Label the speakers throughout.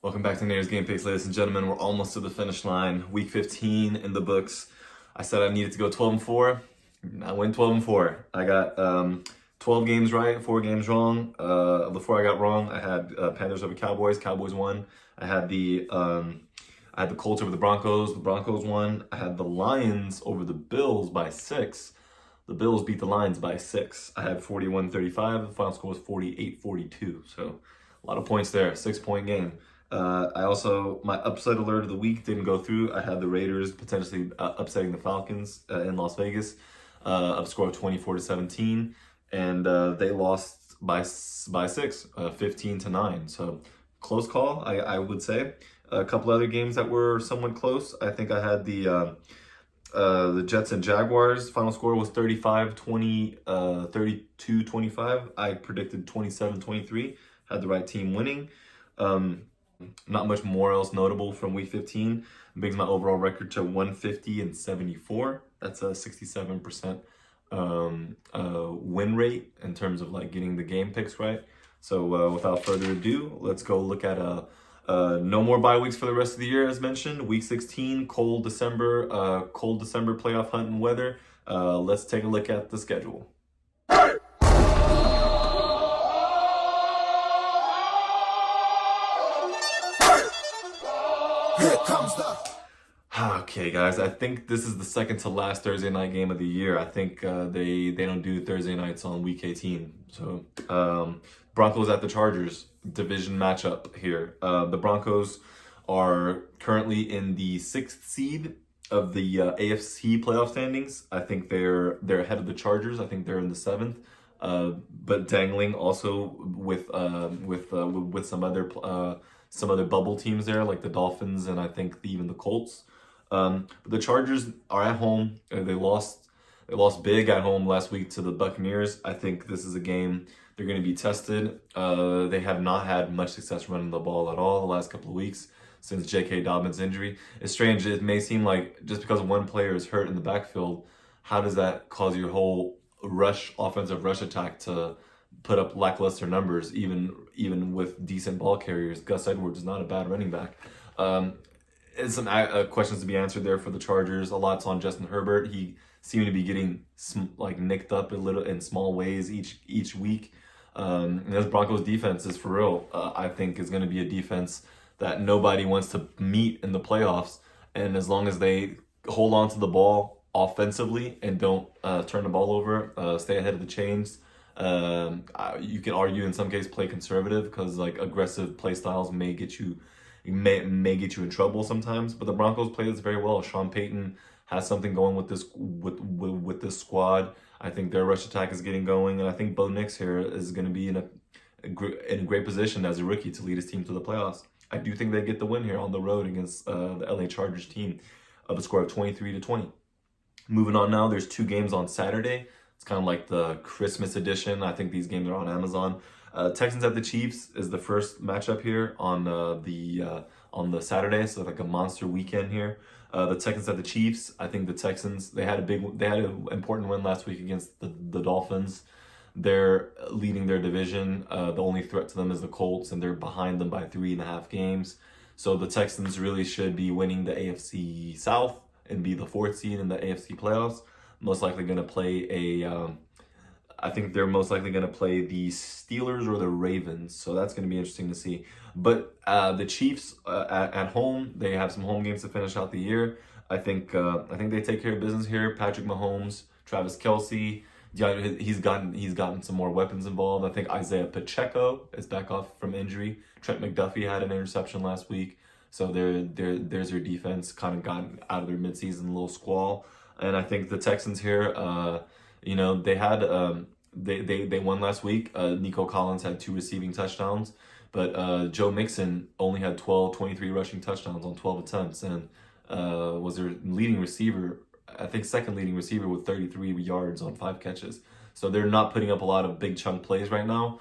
Speaker 1: Welcome back to NATOR'S Game Picks, ladies and gentlemen. We're almost to the finish line. Week 15 in the books. I said I needed to go 12-4. I went 12-4. I got 12 games right, 4 games wrong. The 4 I got wrong, I had Panthers over Cowboys. Cowboys won. I had the Colts over the Broncos. The Broncos won. I had the Lions over the Bills by 6. The Bills beat the Lions by 6. I had 41-35. The final score was 48-42. So a lot of points there. 6-point game. My upset alert of the week didn't go through. I had the Raiders potentially upsetting the Falcons in Las Vegas, of score of 24-17, and they lost by 6, 15-9. So close call, I would say. A couple other games that were somewhat close. I think I had the Jets and Jaguars. Final score was 35-20, 32-25. I predicted 27-23. Had the right team winning. Not much more else notable from week 15. Brings my overall record to 150-74. That's a 67% win rate in terms of like getting the game picks right. So without further ado, let's go look at no more bye weeks for the rest of the year, as mentioned. Week 16, cold December playoff hunt and weather. Let's take a look at the schedule.
Speaker 2: Here comes the...
Speaker 1: Okay, guys, I think this is the second to last Thursday night game of the year. I think they don't do Thursday nights on week 18. So Broncos at the Chargers, division matchup here. The Broncos are currently in the 6th seed of the AFC playoff standings. I think they're ahead of the Chargers. I think they're in the 7th. But dangling also with some other bubble teams there, like the Dolphins and I think even the Colts. But the Chargers are at home. They lost big at home last week to the Buccaneers. I think this is a game they're going to be tested. They have not had much success running the ball at all the last couple of weeks since J.K. Dobbins' injury. It's strange. It may seem like just because one player is hurt in the backfield, how does that cause your whole offensive rush attack to put up lackluster numbers, even with decent ball carriers? Gus Edwards is not a bad running back. It's some questions to be answered there for the Chargers. A lot's on Justin Herbert. He seemed to be getting nicked up a little in small ways each week. And this Broncos defense is for real. I think is going to be a defense that nobody wants to meet in the playoffs. And as long as they hold on to the ball offensively and don't turn the ball over, stay ahead of the chains. You can argue in some cases play conservative because like aggressive play styles may get you in trouble sometimes. But the Broncos play this very well. Sean Payton has something going with this squad. I think their rush attack is getting going, and I think Bo Nix here is going to be in a great position as a rookie to lead his team to the playoffs. I do think they get the win here on the road against the LA Chargers team of a score of 23-20. Moving on now, there's 2 games on Saturday. It's kind of like the Christmas edition. I think these games are on Amazon. Texans at the Chiefs is the first matchup here on the Saturday, so like a monster weekend here. The Texans at the Chiefs. I think the Texans they had an important win last week against the Dolphins. They're leading their division. The only threat to them is the Colts, and they're behind them by 3.5 games. So the Texans really should be winning the AFC South and be the 4th seed in the AFC playoffs. Most likely going to play I think they're most likely going to play the Steelers or the Ravens. So that's going to be interesting to see. But the Chiefs at home, they have some home games to finish out the year. I think they take care of business here. Patrick Mahomes, Travis Kelce, he's gotten some more weapons involved. I think Isaiah Pacheco is back off from injury. Trent McDuffie had an interception last week. So there's your defense kind of gotten out of their midseason little squall. And I think the Texans here, they had they won last week. Nico Collins had 2 receiving touchdowns, but Joe Mixon only had 23 rushing touchdowns on 12 attempts, and was their leading receiver. I think second leading receiver with 33 yards on 5 catches. So they're not putting up a lot of big chunk plays right now,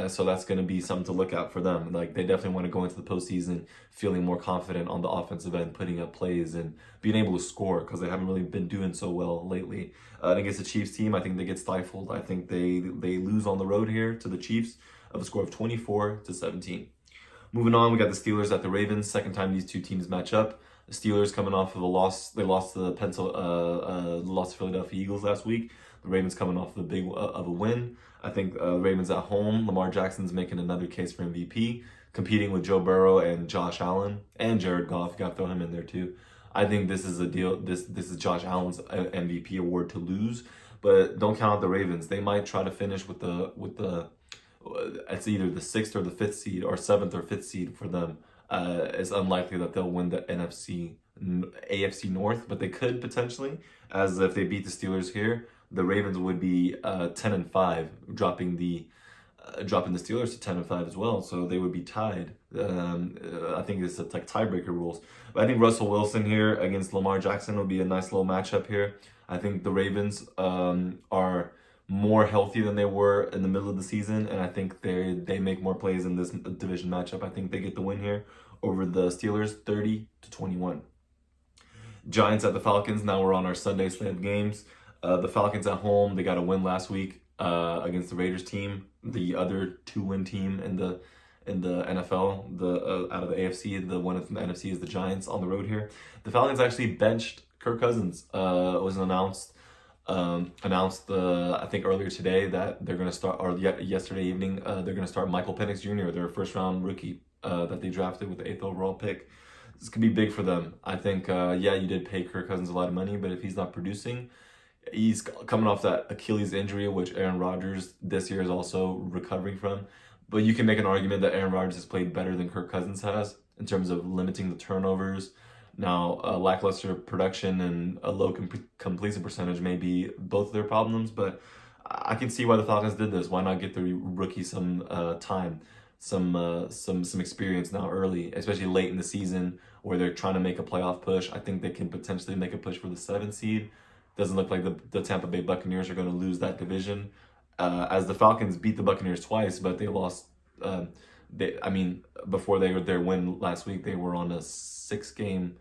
Speaker 1: so that's going to be something to look out for them. Like they definitely want to go into the postseason feeling more confident on the offensive end, putting up plays and being able to score because they haven't really been doing so well lately. Against the Chiefs team, I think they get stifled. I think they lose on the road here to the Chiefs of a score of 24-17. Moving on, we got the Steelers at the Ravens. Second time these two teams match up. The Steelers coming off of a loss. They lost to lost to Philadelphia Eagles last week. The Ravens coming off of a win. I think Ravens at home. Lamar Jackson's making another case for MVP, competing with Joe Burrow and Josh Allen and Jared Goff. You got to throw him in there too. I think this is a deal. This is Josh Allen's MVP award to lose, but don't count out the Ravens. They might try to finish with the. It's either the 6th or the 5th seed, or 7th or 5th seed for them. It's unlikely that they'll win the AFC North, but they could potentially, as if they beat the Steelers here, the Ravens would be 10-5, dropping the Steelers to 10-5 as well, so they would be tied. I think it's like tiebreaker rules. But I think Russell Wilson here against Lamar Jackson will be a nice little matchup here. I think the Ravens are more healthy than they were in the middle of the season, and I think they make more plays in this division matchup. I think they get the win here over the Steelers, 30-21. Giants at the Falcons. Now we're on our Sunday slate of games. The Falcons at home. They got a win last week against the Raiders team, the other 2-win team in the NFL. The out of the AFC, the one from the NFC is the Giants on the road here. The Falcons actually benched Kirk Cousins. It was announced I think earlier today that they're going to start, or yesterday evening, they're going to start Michael Penix Jr., their first round rookie that they drafted with the 8th overall pick. This could be big for them. I think, you did pay Kirk Cousins a lot of money, but if he's not producing, he's coming off that Achilles injury, which Aaron Rodgers this year is also recovering from. But you can make an argument that Aaron Rodgers has played better than Kirk Cousins has in terms of limiting the turnovers. Now, lackluster production and a low completion percentage may be both of their problems, but I can see why the Falcons did this. Why not get the rookie some time, some experience now early, especially late in the season where they're trying to make a playoff push. I think they can potentially make a push for the 7th seed. Doesn't look like the Tampa Bay Buccaneers are going to lose that division, as the Falcons beat the Buccaneers twice, but they lost. Before their win last week, they were on a 6-game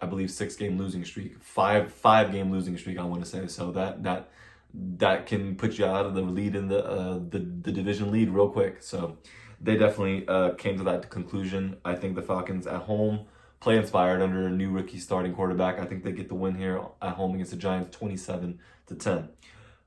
Speaker 1: losing streak, five game losing streak, I want to say. So that can put you out of the lead in the division lead real quick. So they definitely came to that conclusion. I think the Falcons at home play inspired under a new rookie starting quarterback. I think they get the win here at home against the Giants, 27-10.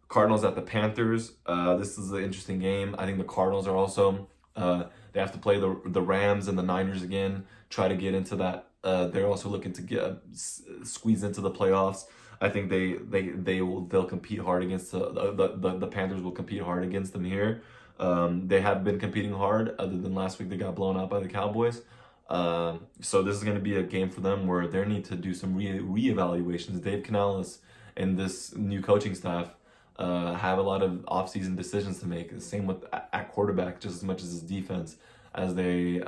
Speaker 1: Cardinals at the Panthers. This is an interesting game. I think the Cardinals are also they have to play the Rams and the Niners again. Try to get into that. They're also looking to squeeze into the playoffs. I think they'll compete hard against the Panthers will compete hard against them here. They have been competing hard. Other than last week, they got blown out by the Cowboys. So this is going to be a game for them where they need to do some reevaluations. Dave Canales and this new coaching staff have a lot of offseason decisions to make. Same with at quarterback, just as much as his defense, as they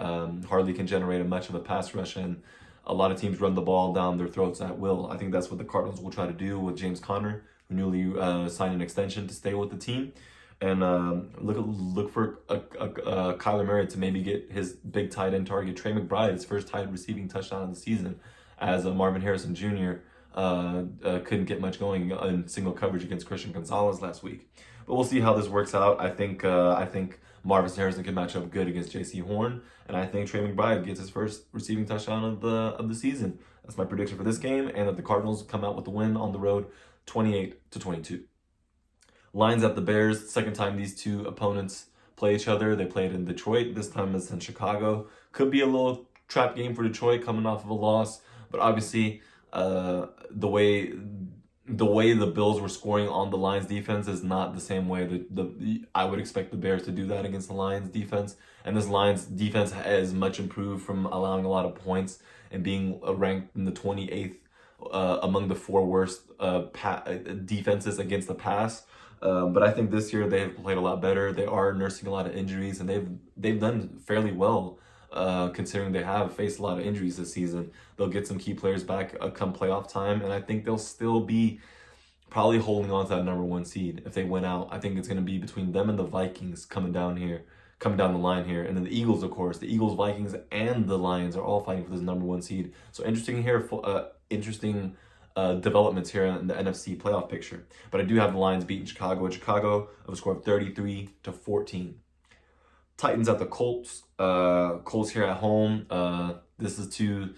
Speaker 1: hardly can generate much of a pass rush, and a lot of teams run the ball down their throats at will. I think that's what the Cardinals will try to do with James Conner, who newly signed an extension to stay with the team, and look for Kyler Murray to maybe get his big tight end target. Trey McBride, his first tight receiving touchdown of the season, as Marvin Harrison Jr. Couldn't get much going in single coverage against Christian Gonzalez last week. But we'll see how this works out. I think Marvin Harrison can match up good against J.C. Horn, and I think Trey McBride gets his first receiving touchdown of the season. That's my prediction for this game, and that the Cardinals come out with the win on the road, 28-22. Lions at the Bears. Second time these two opponents play each other. They played in Detroit. This time it's in Chicago. Could be a little trap game for Detroit coming off of a loss, but obviously the way the Bills were scoring on the Lions defense is not the same way that I would expect the Bears to do that against the Lions defense. And this Lions defense has much improved from allowing a lot of points and being ranked in the 28th among the 4 worst defenses against the pass. But I think this year they've played a lot better. They are nursing a lot of injuries, and they've done fairly well. Considering they have faced a lot of injuries this season. They'll get some key players back come playoff time, and I think they'll still be probably holding on to that number 1 seed if they win out. I think it's going to be between them and the Vikings coming down the line here, and then the Eagles, of course. The Eagles, Vikings, and the Lions are all fighting for this number 1 seed. So interesting developments here in the NFC playoff picture. But I do have the Lions beating Chicago. In Chicago, of a score of 33-14. Titans at the Colts. Colts here at home. This is to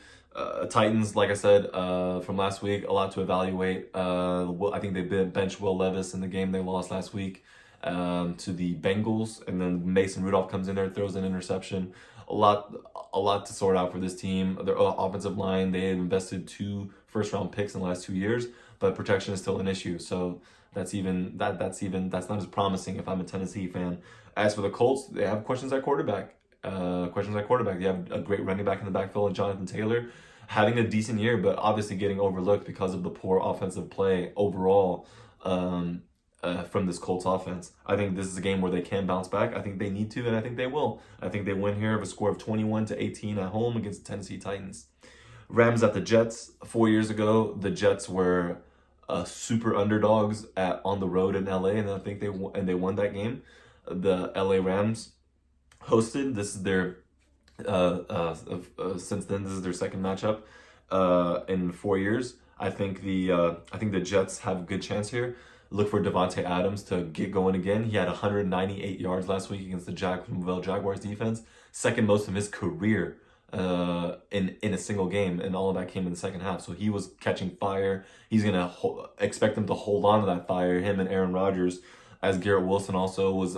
Speaker 1: Titans, like I said from last week, a lot to evaluate. I think they benched Will Levis in the game they lost last week to the Bengals, and then Mason Rudolph comes in there, throws an interception. A lot to sort out for this team. Their offensive line, they have invested 2 first-round picks in the last 2 years, but protection is still an issue. So that's not as promising if I'm a Tennessee fan. As for the Colts, they have questions at quarterback. They have a great running back in the backfield, Jonathan Taylor, having a decent year, but obviously getting overlooked because of the poor offensive play overall from this Colts offense. I think this is a game where they can bounce back. I think they need to, and I think they will. I think they win here with a score of 21-18 at home against the Tennessee Titans. Rams at the Jets. 4 years ago, the Jets were super underdogs on the road in LA, and I think they won that game. The LA Rams hosted. This is their since then this is their second matchup in 4 years. I think the Jets have a good chance here. Look for Devontae Adams to get going again. He had 198 yards last week against the Jacksonville Jaguars defense, second most of his career in a single game, and all of that came in the second half. So he was catching fire. He's gonna expect them to hold on to that fire. Him and Aaron Rodgers, as Garrett Wilson also was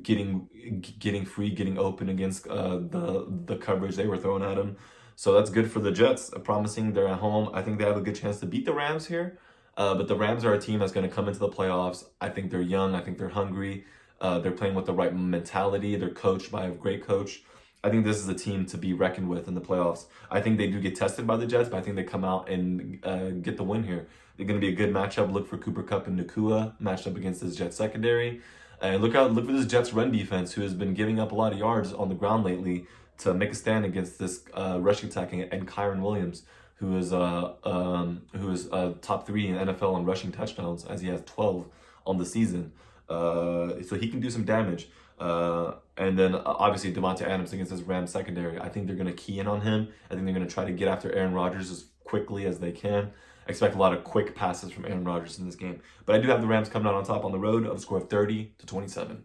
Speaker 1: getting free, getting open against the coverage they were throwing at him. So that's good for the Jets. Promising. They're at home. I think they have a good chance to beat the Rams here. But the Rams are a team that's going to come into the playoffs. I think they're young. I think they're hungry. They're playing with the right mentality. They're coached by a great coach. I think this is a team to be reckoned with in the playoffs. I think they do get tested by the Jets, but I think they come out and get the win here. They're going to be a good matchup. Look for Cooper Kupp and Nakua matched up against this Jets secondary. And look for this Jets run defense, who has been giving up a lot of yards on the ground lately, to make a stand against this rushing attack and Kyron Williams, who is top 3 in NFL in rushing touchdowns, as he has 12 on the season. So he can do some damage. And then obviously Devontae Adams against this Rams secondary. I think they're going to key in on him. I think they're going to try to get after Aaron Rodgers as quickly as they can. I expect a lot of quick passes from Aaron Rodgers in this game. But I do have the Rams coming out on top on the road of a score of 30-27.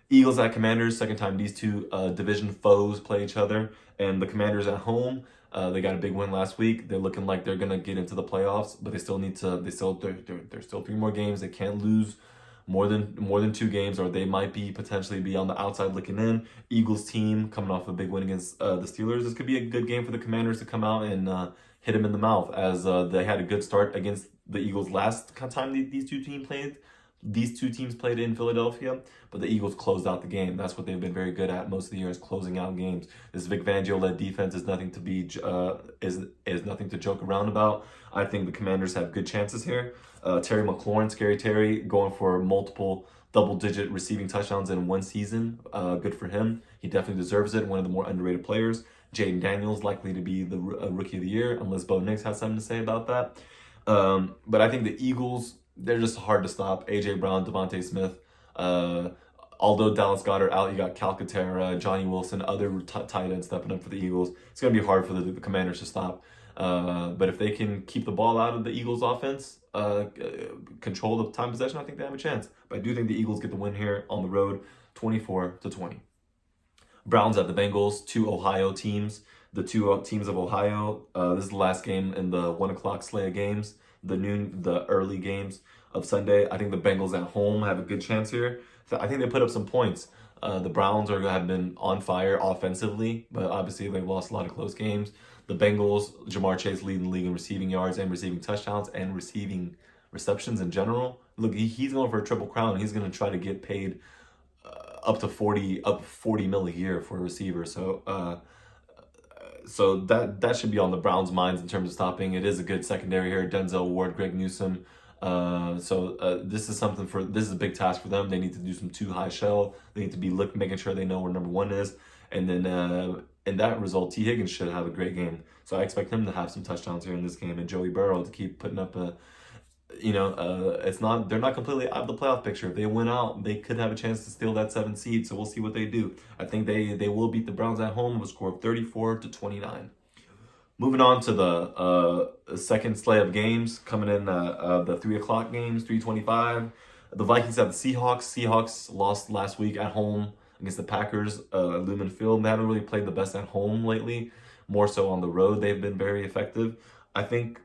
Speaker 1: Eagles at Commanders. Second time these two division foes play each other. And the Commanders at home. They got a big win last week. They're looking like they're gonna get into the playoffs, but they still need to. There's still 3 more games. They can't lose more than 2 games, or they might potentially be on the outside looking in. Eagles team coming off a big win against the Steelers. This could be a good game for the Commanders to come out and hit them in the mouth, as they had a good start against the Eagles last time these two teams played. These 2 teams played in Philadelphia, but the Eagles closed out the game. That's what they've been very good at most of the year, is closing out games. This Vic Fangio-led defense is nothing to is nothing to joke around about. I think the Commanders have good chances here. Terry McLaurin, Scary Terry, going for multiple double-digit receiving touchdowns in 1 season. Good for him. He definitely deserves it. One of the more underrated players. Jaden Daniels likely to be the Rookie of the Year, unless Bo Nix has something to say about that. But I think the Eagles, they're just hard to stop. A.J. Brown, Devontae Smith. Although Dallas Goedert out, you got Calcaterra, Johnny Wilson, other tight ends stepping up for the Eagles. It's going to be hard for the Commanders to stop. But if they can keep the ball out of the Eagles' offense, control the time possession, I think they have a chance. But I do think the Eagles get the win here on the road, 24-20. Browns at the Bengals, 2 Ohio teams. The 2 teams of Ohio. This is the last game in the 1 o'clock slate of games. The early games of Sunday. I think the Bengals at home have a good chance here. I think they put up some points. The Browns have been on fire offensively, but obviously they've lost a lot of close games. The Bengals, Jamar Chase leading the league in receiving yards and receiving touchdowns and receiving receptions in general. Look, he's going for a triple crown. He's going to try to get paid up 40 mil a year for a receiver. So that should be on the Browns' minds in terms of stopping. It is a good secondary here. Denzel Ward, Greg Newsome. This is a big task for them. They need to do some too high shell. They need to be making sure they know where number 1 is. And then in that result, T. Higgins should have a great game. So I expect him to have some touchdowns here in this game, and Joey Burrow to keep putting up they're not completely out of the playoff picture. If they win out, they could have a chance to steal that 7th seed. So we'll see what they do. I think they will beat the Browns at home with a score of 34-29. Moving on to the second slate of games coming in, the 3 o'clock games, 3:25. The Vikings have the Seahawks. Seahawks lost last week at home against the Packers, Lumen Field. They haven't really played the best at home lately. More so on the road, they've been very effective. I think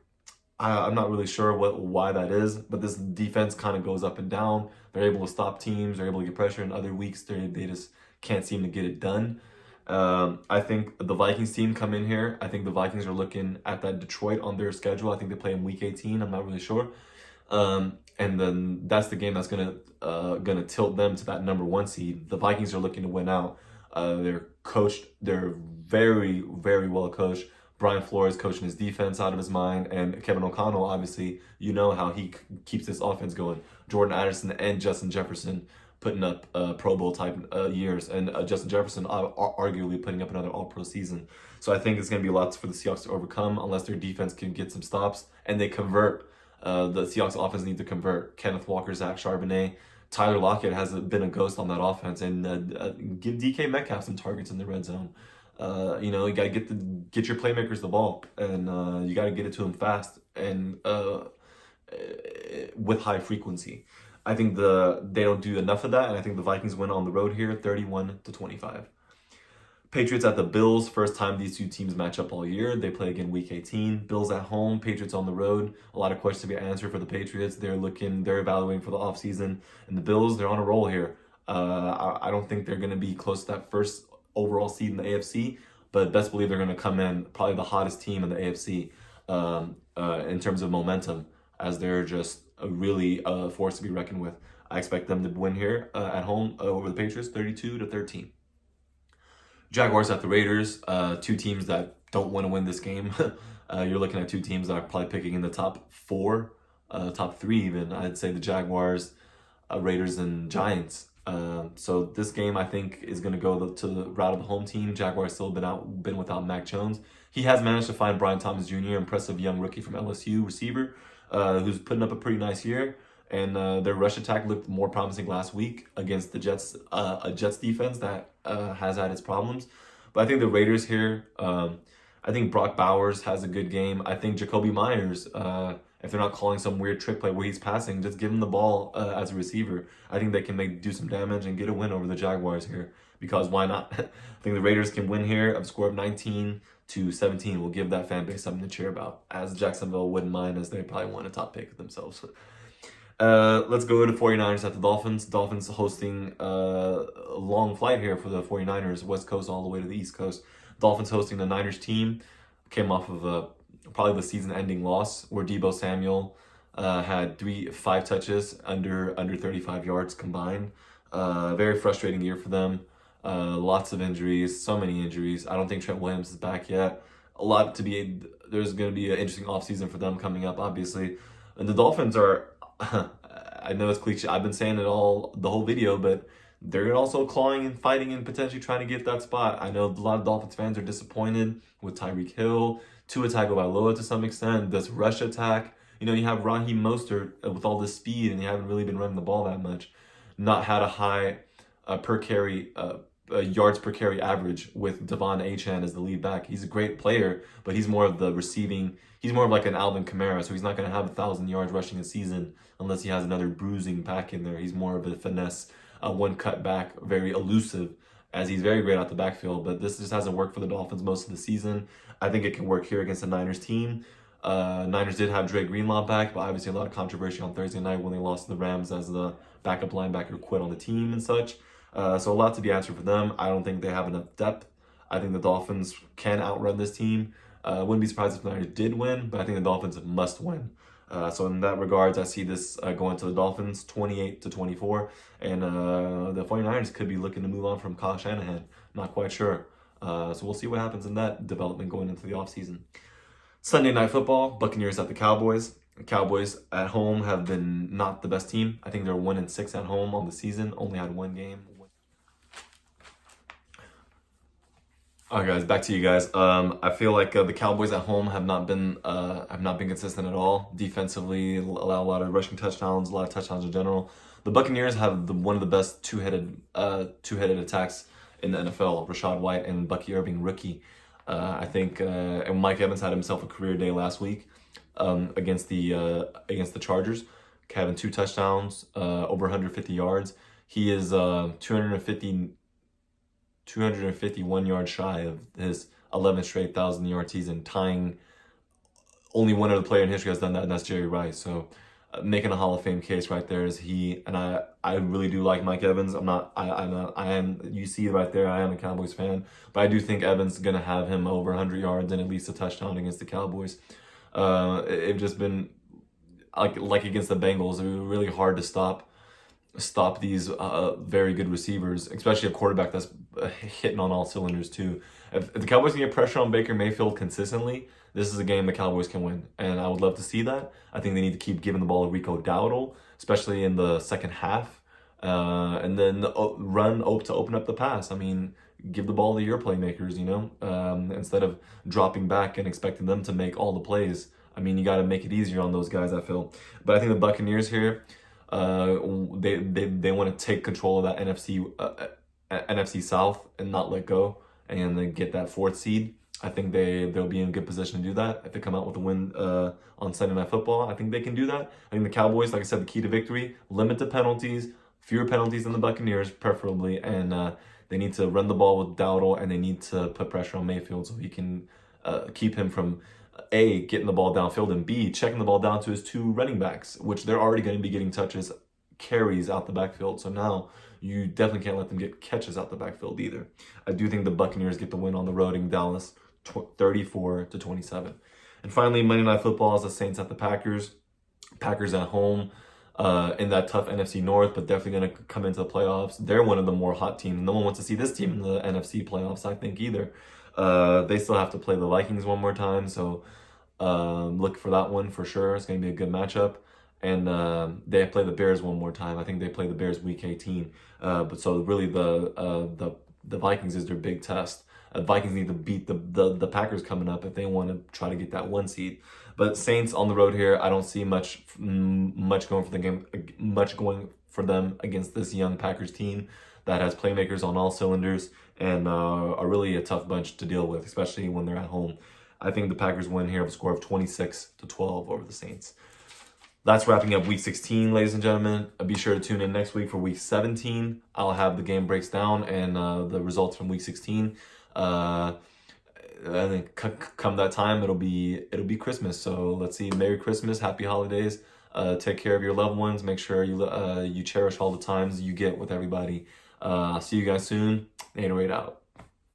Speaker 1: I'm not really sure why that is, but this defense kind of goes up and down. They're able to stop teams, they're able to get pressure. In other weeks, they just can't seem to get it done. I think the Vikings team come in here. I think the Vikings are looking at that Detroit on their schedule. I think they play in Week 18. I'm not really sure. And then that's the game that's gonna tilt them to that number 1 seed. The Vikings are looking to win out. They're coached. They're very, very well coached. Brian Flores coaching his defense out of his mind, and Kevin O'Connell, obviously, you know how he keeps this offense going. Jordan Addison and Justin Jefferson putting up Pro Bowl type years, and Justin Jefferson arguably putting up another All-Pro season. So I think it's going to be a lot for the Seahawks to overcome unless their defense can get some stops and they convert. The Seahawks offense need to convert. Kenneth Walker, Zach Charbonnet, Tyler Lockett has been a ghost on that offense, and give DK Metcalf some targets in the red zone. You gotta get your playmakers the ball, and you gotta get it to them fast and with high frequency. I think they don't do enough of that, and I think the Vikings win on the road here, 31-25. Patriots at the Bills. First time these two teams match up all year. They play again Week 18. Bills at home, Patriots on the road. A lot of questions to be answered for the Patriots. They're evaluating for the offseason. And the Bills, they're on a roll here. I don't think they're going to be close to that first overall seed in the AFC, but best believe they're going to come in probably the hottest team in the AFC in terms of momentum, as they're just really a force to be reckoned with. I expect them to win here at home over the Patriots, 32-13. Jaguars at the Raiders, two teams that don't want to win this game. You're looking at two teams that are probably picking in the top 4, top 3 even. I'd say the Jaguars, Raiders, and Giants. So this game, I think, is going to go to the route of the home team. Jaguars still been without Mac Jones. He has managed to find Brian Thomas Jr., impressive young rookie from LSU receiver, who's putting up a pretty nice year. And their rush attack looked more promising last week against the Jets, a Jets defense that has had its problems. But I think the Raiders here, I think Brock Bowers has a good game. I think Jacoby Myers, if they're not calling some weird trick play where he's passing, just give him the ball as a receiver. I think they can do some damage and get a win over the Jaguars here, because why not? I think the Raiders can win here. A score of 19-17 will give that fan base something to cheer about, as Jacksonville wouldn't mind, as they probably want a top pick themselves. Let's go to 49ers at the Dolphins. Dolphins hosting a long flight here for the 49ers, West Coast all the way to the East Coast. Dolphins hosting the Niners team. Came off of probably the season-ending loss where Deebo Samuel had 5 touches under 35 yards combined. Very frustrating year for them. Lots of injuries, so many injuries. I don't think Trent Williams is back yet. There's going to be an interesting offseason for them coming up, obviously. And the Dolphins are, I know it's cliche, I've been saying it the whole video, but they're also clawing and fighting and potentially trying to get that spot. I know a lot of Dolphins fans are disappointed with Tyreek Hill, Tua Tagovailoa to some extent, this rush attack. You have Raheem Mostert with all this speed, and you haven't really been running the ball that much. Not had a high yards per carry average with Devon Achane as the lead back. He's a great player, but he's more of the receiving. He's more of like an Alvin Kamara, so he's not going to have 1,000 yards rushing a season unless he has another bruising back in there. He's more of a finesse, one cut back, very elusive, as he's very great out the backfield. But this just hasn't worked for the Dolphins most of the season. I think it can work here against the Niners team. Niners did have Dre Greenlaw back, but obviously a lot of controversy on Thursday night when they lost to the Rams as the backup linebacker quit on the team and such. So a lot to be answered for them. I don't think they have enough depth. I think the Dolphins can outrun this team. Wouldn't be surprised if the Niners did win, but I think the Dolphins must win. So in that regards, I see this going to the Dolphins 28-24, and the 49ers could be looking to move on from Kyle Shanahan. Not quite sure. So we'll see what happens in that development going into the offseason. Sunday Night Football, Buccaneers at the Cowboys. The Cowboys at home have been not the best team. I think they're 1-6 at home on the season, only had one game. All right, guys, back to you guys. I feel like the Cowboys at home have not been consistent at all. Defensively, allow a lot of rushing touchdowns, a lot of touchdowns in general. The Buccaneers have one of the best two-headed attacks in the NFL. Rashad White and Bucky Irving, rookie. I think, and Mike Evans had himself a career day last week against the Chargers, having 2 touchdowns, over 150 yards. He is 250 251 yards shy of his 11th straight 1,000-yard season, tying only one other player in history has done that, and that's Jerry Rice. So making a Hall of Fame case right there is he. And I really do like Mike Evans. I am, you see it right there, I am a Cowboys fan, but I do think Evans is going to have him over 100 yards and at least a touchdown against the Cowboys. It's just been like against the Bengals, it was really hard to stop these very good receivers, especially a quarterback that's hitting on all cylinders too. If the Cowboys can get pressure on Baker Mayfield consistently, this is a game the Cowboys can win, and I would love to see that. I think they need to keep giving the ball to Rico Dowdle, especially in the second half, and then to open up the pass. I mean, give the ball to your playmakers, instead of dropping back and expecting them to make all the plays. I mean, you got to make it easier on those guys, I feel. But I think the Buccaneers here, they want to take control of that NFC South and not let go, and then get that 4th seed. I think they'll be in good position to do that if they come out with a win on Sunday Night Football. I think they can do that. I think the Cowboys, like I said, the key to victory: limit the penalties, fewer penalties than the Buccaneers, preferably, and they need to run the ball with Dowdle, and they need to put pressure on Mayfield so he can keep him from A, getting the ball downfield, and B, checking the ball down to his 2 running backs, which they're already going to be getting carries out the backfield. So now you definitely can't let them get catches out the backfield either. I do think the Buccaneers get the win on the road in Dallas, 34-27. And finally, Monday Night Football is the Saints at the Packers. Packers at home in that tough NFC North, but definitely going to come into the playoffs. They're one of the more hot teams. No one wants to see this team in the NFC playoffs, I think, either. They still have to play the Vikings one more time, so look for that one for sure. It's going to be a good matchup. And they play the Bears one more time. I think they play the Bears week 18. But so really the Vikings is their big test. Vikings need to beat the Packers coming up if they want to try to get that 1 seed. But Saints on the road here, I don't see much going for the game, much going for them against this young Packers team that has playmakers on all cylinders and are really a tough bunch to deal with, especially when they're at home. I think the Packers win here with a score of 26-12 over the Saints. That's wrapping up Week 16, ladies and gentlemen. Be sure to tune in next week for Week 17. I'll have the game breaks down and the results from Week 16. I think come that time, it'll be Christmas. So let's see. Merry Christmas, Happy Holidays. Take care of your loved ones. Make sure you cherish all the times you get with everybody. I'll see you guys soon. NATOR out.